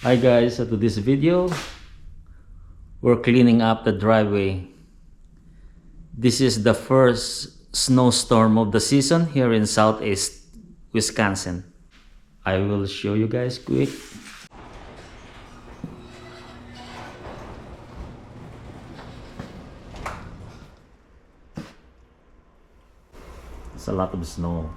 Hi guys, so to this video, we're cleaning up the driveway. This is the first snowstorm of the season here in Southeast Wisconsin. I will show you guys quick. It's a lot of snow.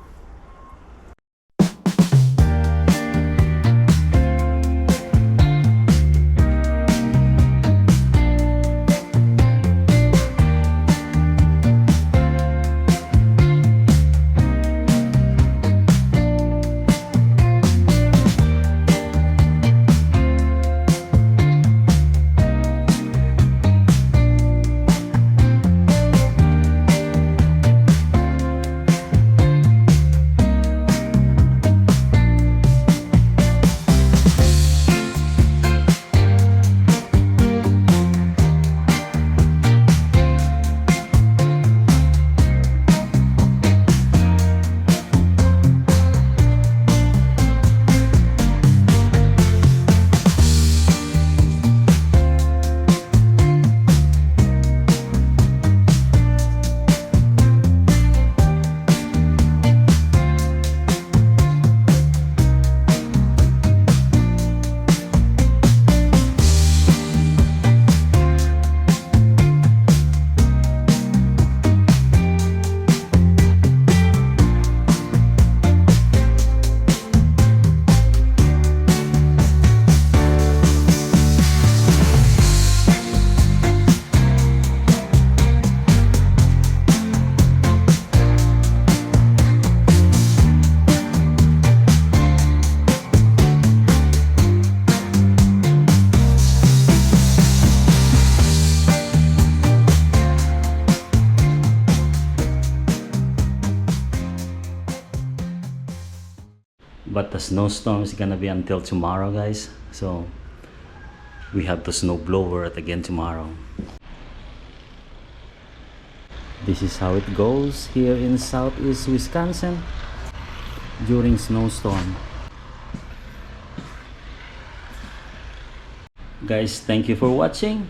But the snowstorm is gonna be until tomorrow, guys. So we have to snow blower it again tomorrow. This is how it goes here in Southeast Wisconsin during snowstorm. Guys, thank you for watching.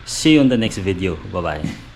See you in the next video. Bye bye.